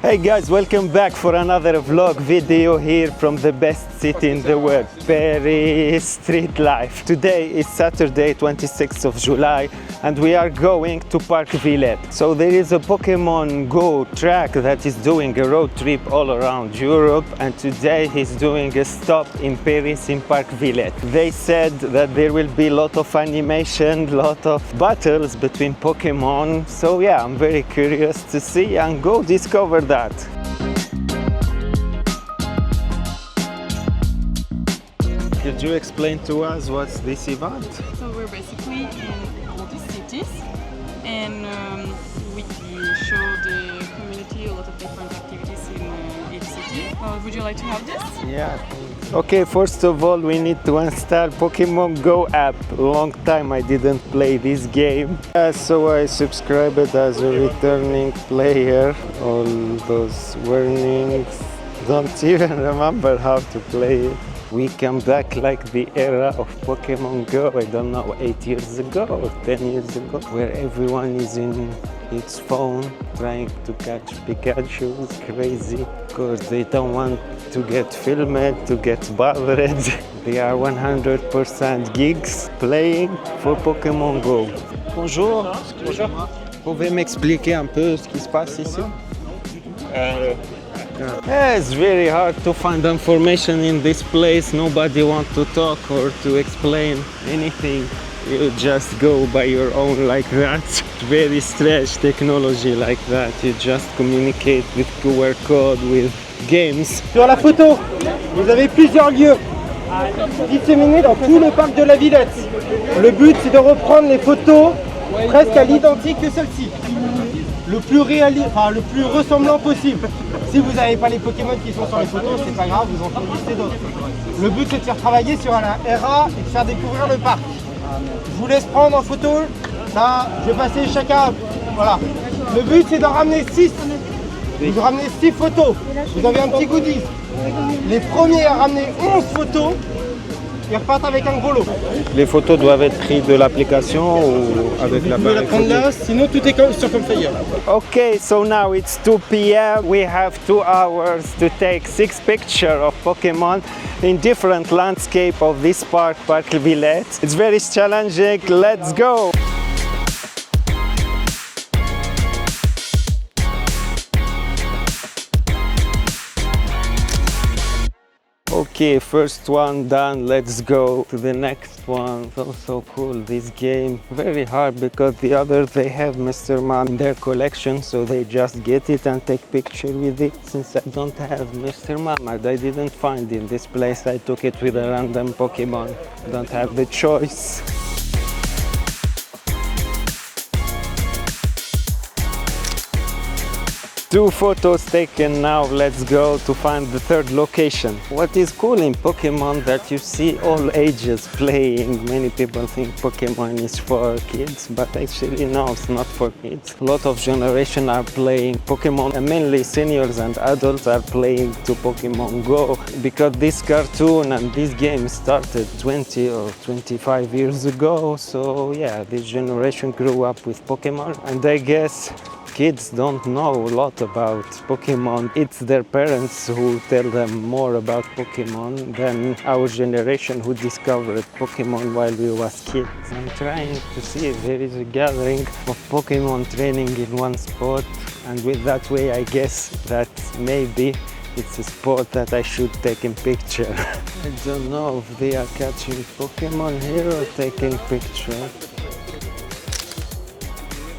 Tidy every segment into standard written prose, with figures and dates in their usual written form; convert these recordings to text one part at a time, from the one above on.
Hey guys, welcome back for another vlog video here from the best city in the world, Paris street life. Today is Saturday, 26th of July, and we are going to Parc Villette. So there is a Pokémon GO track that is doing a road trip all around Europe, and today he's doing a stop in Paris in Parc Villette. They said that there will be a lot of animation, lot of battles between Pokémon. So yeah, I'm very curious to see and go discover that. Could you explain to us what's this event? So we're basically in all these cities, and we show the community a lot of different activities in each city. Would you like to have this? Yeah. Okay, first of all, we need to install Pokémon GO app. Long time I didn't play this game. So I subscribed as a returning player. All those warnings. Don't even remember how to play it. We come back like the era of Pokémon GO, I don't know, 8 years ago or 10 years ago, where everyone is in its phone trying to catch Pikachu. It's crazy, because they don't want to get filmed, to get bothered. They are 100% geeks playing for Pokémon GO. Bonjour. Bonjour. Pouvez m'expliquer un peu ce qui se passe ici? Yeah, it's very hard to find information in this place. Nobody wants to talk or to explain anything. You just go by your own like that. Very strange technology like that. You just communicate with QR code, with games. Sur la photo, vous avez plusieurs lieux disséminés dans tout le parc de la Villette. Le but, c'est de reprendre les photos presque à l'identique que celle-ci. Le plus ressemblant possible. Si vous n'avez pas les Pokémon qui sont sur les photos, c'est pas grave, vous en fournissez d'autres. Le but, c'est de faire travailler sur la RA et de faire découvrir le parc. Je vous laisse prendre en photo. Là, je vais passer chacun. Voilà. Le but, c'est d'en ramener 6. Vous ramenez 6 photos. Vous avez un petit goodies. Les premiers à ramener 11 photos, ils repartent avec un gros lot. Les photos doivent être prises de l'application ou avec l'appareil? Vous pouvez la prendre là, sinon tout est sur comme feuille. Okay, so now it's 2 p.m. We have 2 hours to take 6 pictures of Pokémon in different landscape of this park, Parc Villette. It's very challenging. Let's go! Okay, first one done, let's go to the next one. So cool, this game. Very hard because the others, they have Mr. Mime in their collection, so they just get it and take picture with it. Since I don't have Mr. Mime, I didn't find in this place, I took it with a random Pokemon. Don't have the choice. Two photos taken now, let's go to find the third location. What is cool in Pokemon that you see all ages playing. Many people think Pokemon is for kids, but actually no, it's not for kids. A lot of generation are playing Pokemon, and mainly seniors and adults are playing to Pokemon GO, because this cartoon and this game started 20 or 25 years ago. So yeah, this generation grew up with Pokemon, and I guess kids don't know a lot about Pokemon. It's their parents who tell them more about Pokemon than our generation who discovered Pokemon while we was kids. I'm trying to see if there is a gathering of Pokemon training in one spot, and with that way I guess that maybe it's a spot that I should take a picture. I don't know if they are catching Pokemon here or taking picture.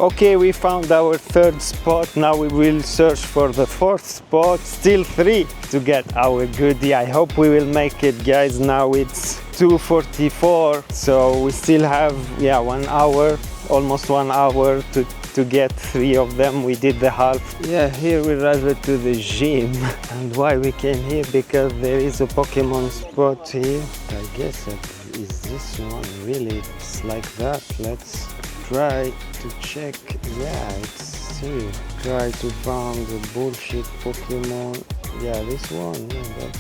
Okay, we found our third spot. Now we will search for the fourth spot. Still 3 to get our goodie. I hope we will make it, guys. Now it's 2:44, so we still have 1 hour, almost 1 hour to get 3 of them. We did the half. Yeah, here we arrived to the gym. And why we came here? Because there is a Pokemon spot here. I guess it is this one. Really, it's like that. Let's try to check. Yeah, it's here. Try to find the bullshit Pokemon. Yeah, this one. Yeah,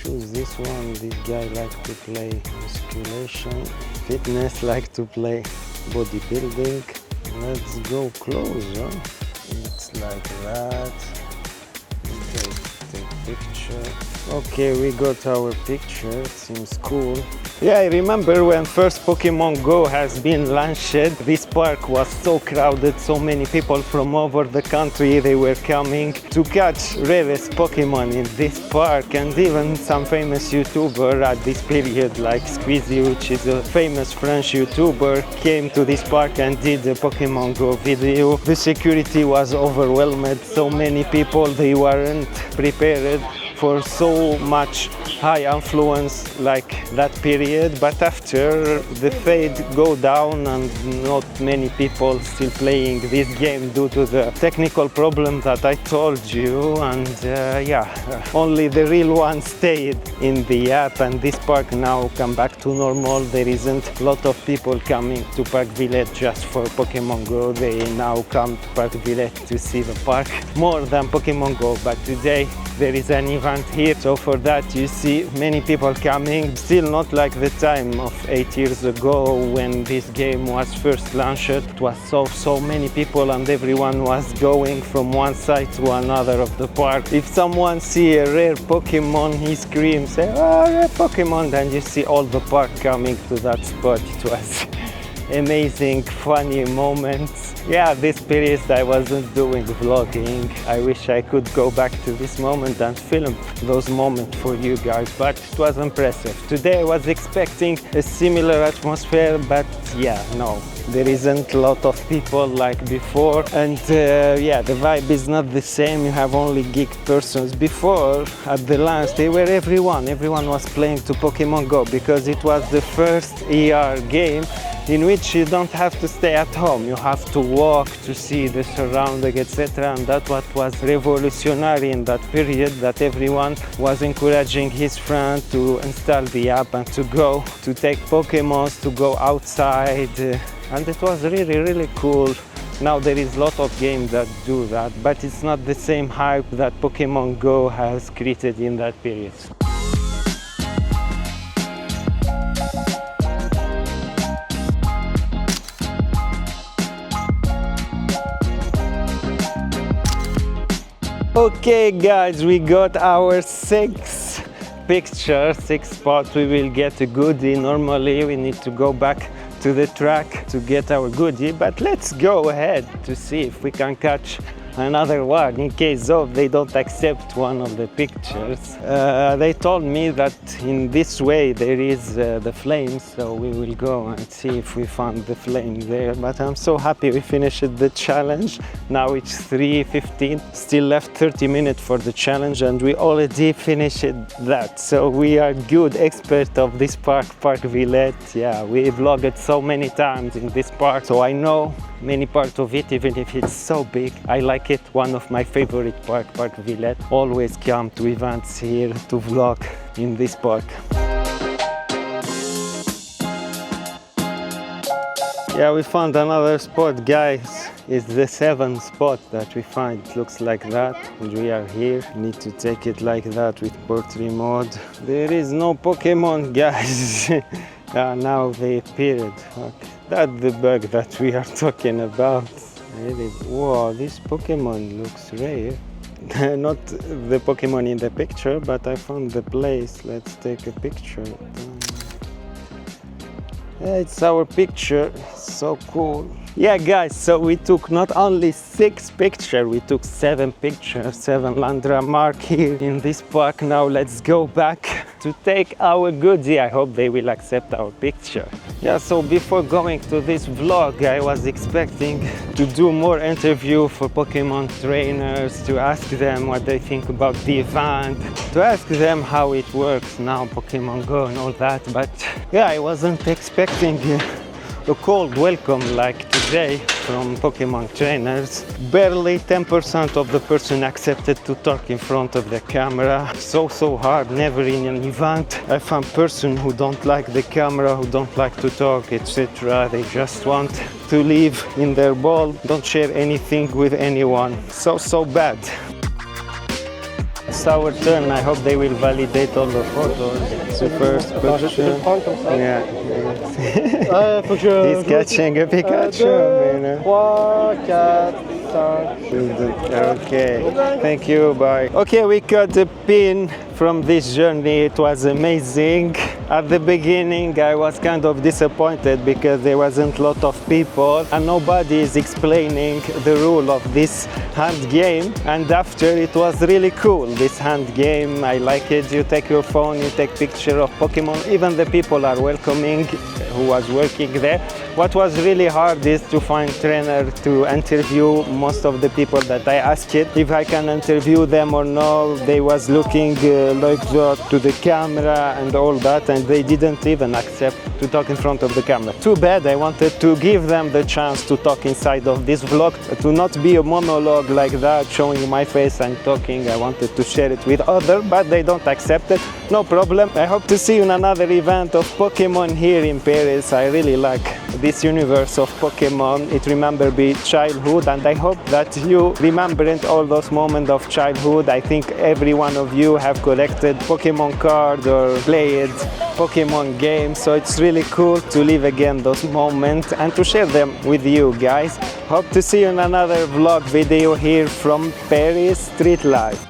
choose this one. This guy like to play musculation, fitness, like to play bodybuilding. Let's go closer. It's like that. picture. Okay, we got our picture. It seems cool. Yeah, I remember when first Pokemon Go has been launched, this park was so crowded, so many people from over the country, they were coming to catch rarest Pokemon in this park, and even some famous YouTuber at this period like Squeezie, which is a famous French YouTuber, came to this park and did a Pokemon Go video. The security was overwhelmed, so many people, they weren't prepared for so much high influence like that period, but after the fade go down and not many people still playing this game due to the technical problem that I told you, and yeah, only the real ones stayed in the app, and this park now come back to normal. There isn't a lot of people coming to Parc Villette just for Pokemon Go. They now come to Parc Villette to see the park more than Pokemon Go, but today there is an event here, so for that you see many people coming. Still not like the time of 8 years ago when this game was first launched. It was so many people and everyone was going from one side to another of the park. If someone see a rare Pokemon, he screams, "Oh, rare Pokemon!" and you see all the park coming to that spot. It was amazing, funny moments. Yeah, this period I wasn't doing vlogging. I wish I could go back to this moment and film those moments for you guys, but it was impressive. Today I was expecting a similar atmosphere, but yeah, no. There isn't a lot of people like before, and yeah, the vibe is not the same. You have only geek persons. Before, at the launch, they were everyone was playing to Pokemon Go because it was the first ER game in which you don't have to stay at home. You have to walk to see the surrounding, etc. And that's what was revolutionary in that period, that everyone was encouraging his friend to install the app and to go to take Pokemons, to go outside. And it was really cool. Now there is a lot of games that do that, but it's not the same hype that Pokemon Go has created in that period. Okay guys, we got our sixth picture, sixth spot. We will get a goodie. Normally we need to go back to the track to get our goodie, but let's go ahead to see if we can catch another one in case of they don't accept one of the pictures. They told me that in this way there is the flames, so we will go and see if we found the flame there. But I'm so happy we finished the challenge. Now it's 3:15, still left 30 minutes for the challenge, and we already finished that. So we are good expert of this park, Parc Villette. Yeah, we vlogged so many times in this park, so I know many parts of it, even if it's so big. I like it. One of my favorite park, Parc Villette. Always come to events here to vlog in this park. Yeah, we found another spot, guys. It's the seventh spot that we find. It looks like that, and we are here. Need to take it like that with portrait mode. There is no Pokemon, guys. Now they appeared. Okay. That's the bug that we are talking about. Really, wow, this Pokemon looks rare. Not the Pokemon in the picture, but I found the place. Let's take a picture. Yeah, it's our picture. So cool. Yeah, guys, so we took not only 6 pictures, we took 7 pictures, 7 landmark here in this park. Now let's go back to take our goodie. I hope they will accept our picture. Yeah, so before going to this vlog, I was expecting to do more interview for Pokemon trainers, to ask them what they think about the event, to ask them how it works now, Pokemon Go and all that. But yeah, I wasn't expecting a cold welcome like today from Pokemon trainers. Barely 10% of the person accepted to talk in front of the camera. So hard, never in an event. I found person who don't like the camera, who don't like to talk, etc. They just want to live in their ball, don't share anything with anyone. So bad. It's our turn. I hope they will validate all the photos. It's the first picture. Yeah. He's catching a Pikachu. 2, 3, 4, Okay, thank you, bye. Okay, we got a pin from this journey. It was amazing. At the beginning I was kind of disappointed because there wasn't a lot of people and nobody is explaining the rule of this hand game, and after it was really cool, this hand game. I like it. You take your phone, you take picture of Pokemon, even the people are welcoming who was working there. What was really hard is to find trainer to interview most of the people that I asked if I can interview them or no. They was looking like that to the camera and all that, and they didn't even accept to talk in front of the camera. Too bad. I wanted to give them the chance to talk inside of this vlog, to not be a monologue like that, showing my face and talking. I wanted to share it with others, but they don't accept it. No problem. I hope to see you in another event of Pokemon here in Paris. I really like this universe of Pokemon. It remembers me childhood, and I hope that you remembered all those moments of childhood. I think every one of you have collected Pokemon cards or played Pokemon games, so it's really cool to live again those moments and to share them with you guys. Hope to see you in another vlog video here from Paris Street Life.